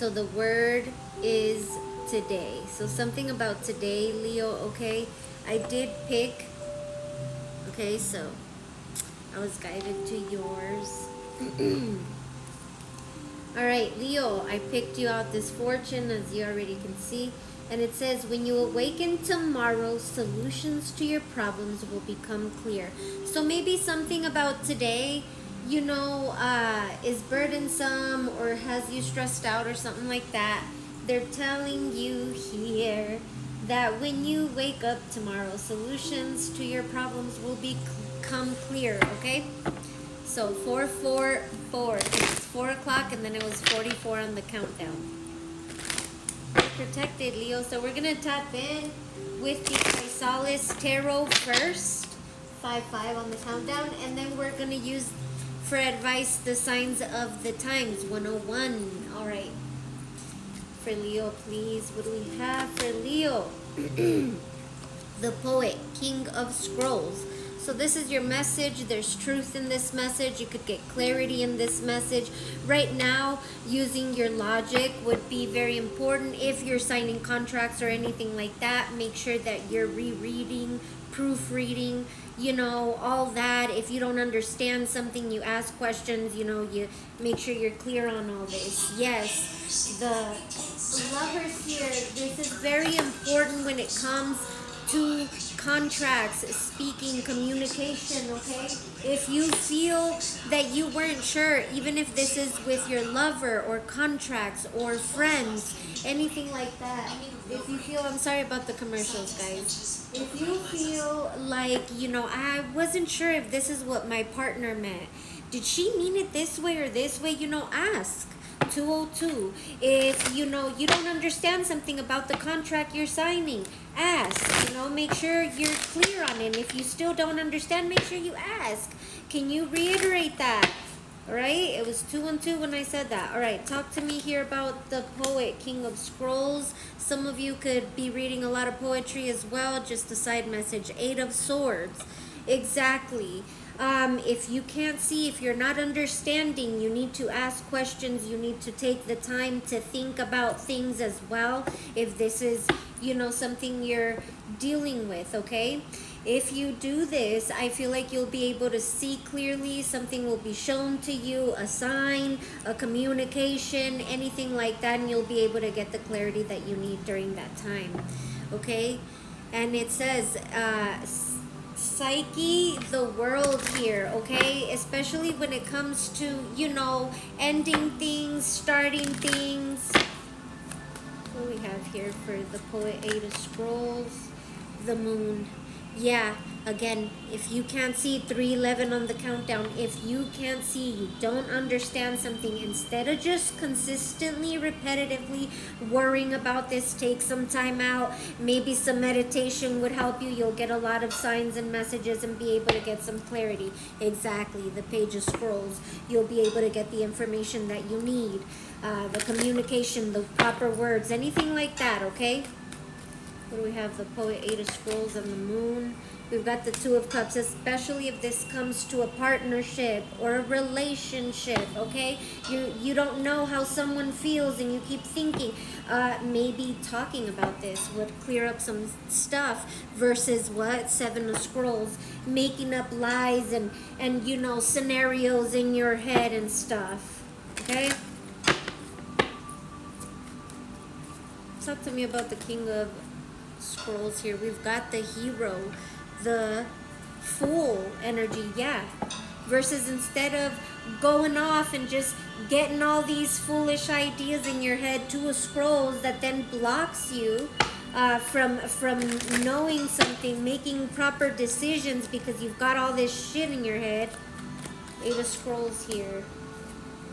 So the word is today. So something about today, Leo, okay? I did pick, okay, so I was guided to yours. All right, Leo, I picked you out this fortune, as you already can see. And it says, when you awaken tomorrow, solutions to your problems will become clear. So maybe something about today, is burdensome or has you stressed out or something like that. They're telling you here that when you wake up tomorrow, solutions to your problems will become clear, okay? So 444. It's 4 o'clock and then it was 44 on the countdown. Protected, Leo. So we're gonna tap in with the Chrysalis Tarot first. 5-5 on the countdown, and then we're gonna use for advice the signs of the times. 101. All right. For Leo, please. What do we have for Leo? The Poet, King of Scrolls. So this is your message. There's truth in this message. You could get clarity in this message. Right now, using your logic would be very important. If you're signing contracts or anything like that, make sure that you're rereading, proofreading, all that. If you don't understand something, you ask questions, you make sure you're clear on all this. Yes, the lovers here, this is very important when it comes to contracts, speaking, communication, okay? If you feel that you weren't sure, even if this is with your lover or contracts or friends, anything like that, if you feel, I'm sorry about the commercials, guys. If you feel like, I wasn't sure if this is what my partner meant. Did she mean it this way or this way? Ask. 202. If you don't understand something about the contract you're signing, ask. Make sure you're clear on it. And if you still don't understand, make sure you ask. Can you reiterate that? All right, it was 212 when I said that. All right, talk to me here about the Poet, King of Scrolls. Some of you could be reading a lot of poetry as well. Just a side message. 8 of Swords. Exactly. If you can't see, if you're not understanding, you need to ask questions. You need to take the time to think about things as well. If this is, something you're dealing with, okay? If you do this, I feel like you'll be able to see clearly. Something will be shown to you, a sign, a communication, anything like that, and you'll be able to get the clarity that you need during that time, okay? And it says, psyche the world here, okay? Especially when it comes to, ending things, starting things. What do we have here for the Poet, 8 of Scrolls? The Moon. Yeah, again, if you can't see, 311 on the countdown, if you can't see, you don't understand something, instead of just consistently, repetitively worrying about this, take some time out. Maybe some meditation would help you. You'll get a lot of signs and messages and be able to get some clarity. Exactly, the Page of Scrolls. You'll be able to get the information that you need, the communication, the proper words, anything like that, okay? What do we have? The Poet, 8 of Scrolls, and the Moon. We've got the 2 of Cups, especially if this comes to a partnership or a relationship, okay? You don't know how someone feels and you keep thinking. Maybe talking about this would clear up some stuff versus what? 7 of Scrolls. Making up lies and scenarios in your head and stuff, okay? Talk to me about the King of Scrolls here. We've got the Hero, the Fool energy, yeah. Versus instead of going off and just getting all these foolish ideas in your head, 2 of Scrolls that then blocks you from knowing something, making proper decisions because you've got all this shit in your head. 8 of Scrolls here.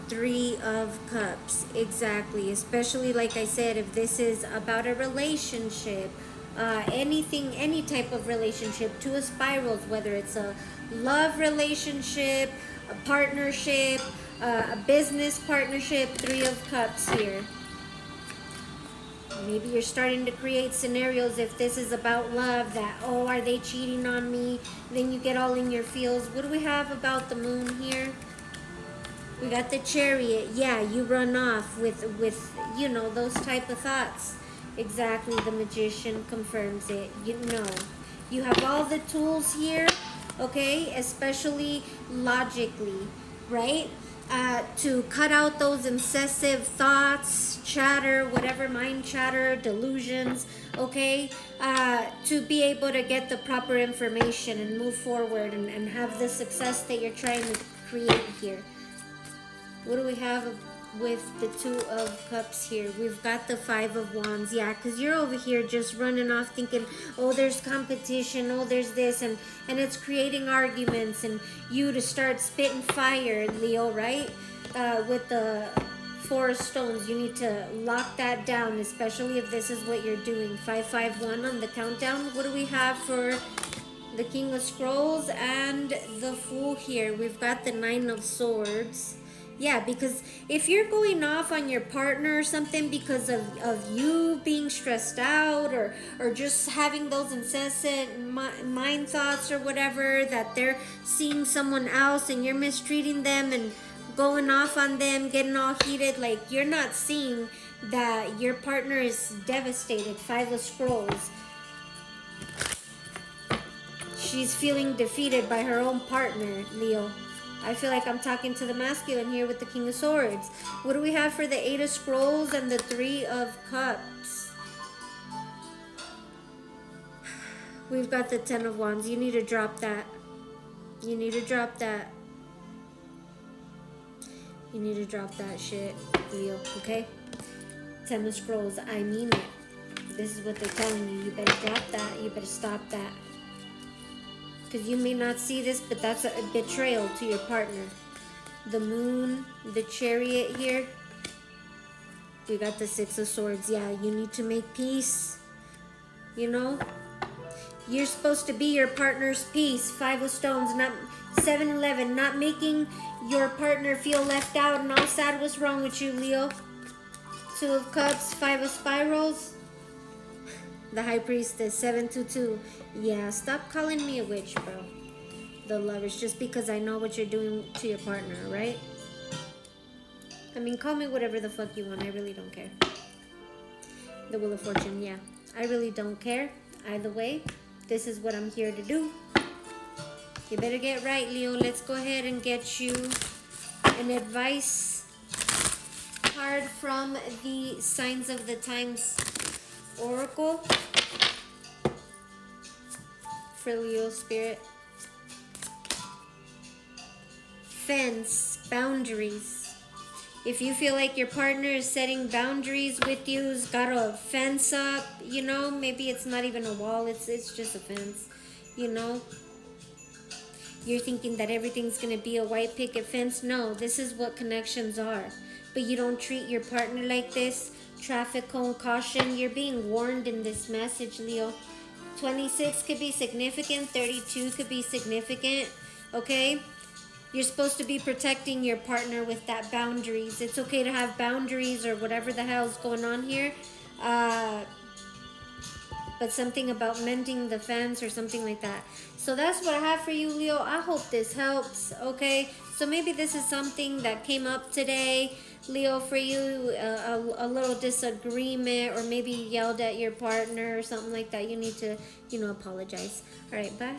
3 of Cups, exactly. Especially, like I said, if this is about a relationship, anything, any type of relationship. 2 of Spirals, whether it's a love relationship, a partnership, a business partnership. 3 of Cups here. Maybe you're starting to create scenarios if this is about love, that, oh, are they cheating on me? Then you get all in your feels. What do we have about the Moon here? We got the Chariot. Yeah, you run off with you know, those type of thoughts. Exactly, the Magician confirms it. You know, you have all the tools here, okay, especially logically, right? To cut out those incessive thoughts, chatter, whatever, mind chatter, delusions, okay? To be able to get the proper information and move forward and have the success that you're trying to create here. What do we have with the Two of Cups here? We've got the Five of Wands. Yeah, because you're over here just running off thinking, oh, there's competition, oh, there's this, and it's creating arguments and you to start spitting fire, Leo, right? With the Four of Stones, you need to lock that down, especially if this is what you're doing. 551 on the countdown. What do we have for the King of Scrolls and the Fool here? We've got the Nine of Swords. Yeah, because if you're going off on your partner or something because of you being stressed out or just having those incessant mind thoughts or whatever, that they're seeing someone else and you're mistreating them and going off on them, getting all heated, like you're not seeing that your partner is devastated. Five of Scrolls. She's feeling defeated by her own partner, Leo. I feel like I'm talking to the masculine here with the King of Swords. What do we have for the Eight of Scrolls and the Three of Cups? We've got the Ten of Wands. You need to drop that. You need to drop that. You need to drop that shit, Leo, okay? Ten of Scrolls, I mean it. This is what they're telling you. You better drop that. You better stop that. Because you may not see this, but that's a betrayal to your partner. The Moon, the Chariot here. We got the Six of Swords. Yeah, you need to make peace. You know? You're supposed to be your partner's peace. Five of Stones, not 7-11. Not making your partner feel left out and all sad. What's wrong with you, Leo? Two of Cups, Five of Spirals. The High Priestess, 722. Yeah, stop calling me a witch, bro. The Lovers, just because I know what you're doing to your partner, right? I mean, call me whatever the fuck you want. I really don't care. The Wheel of Fortune, yeah. I really don't care. Either way, this is what I'm here to do. You better get right, Leo. Let's go ahead and get you an advice card from the Signs of the Times Oracle for Leo Spirit. Fence, boundaries. If you feel like your partner is setting boundaries with you, has got a fence up, you know, maybe it's not even a wall, it's just a fence, you know. You're thinking that everything's gonna be a white picket fence. No, this is what connections are. But you don't treat your partner like this. Traffic cone, caution. You're being warned in this message, Leo. 26 could be significant. 32 could be significant. Okay? You're supposed to be protecting your partner with that boundaries. It's okay to have boundaries or whatever the hell's going on here. But something about mending the fence or something like that. So that's what I have for you, Leo. I hope this helps, okay? So maybe this is something that came up today, Leo, for you, a little disagreement, or maybe you yelled at your partner or something like that. You need to, you know, apologize. All right, bye.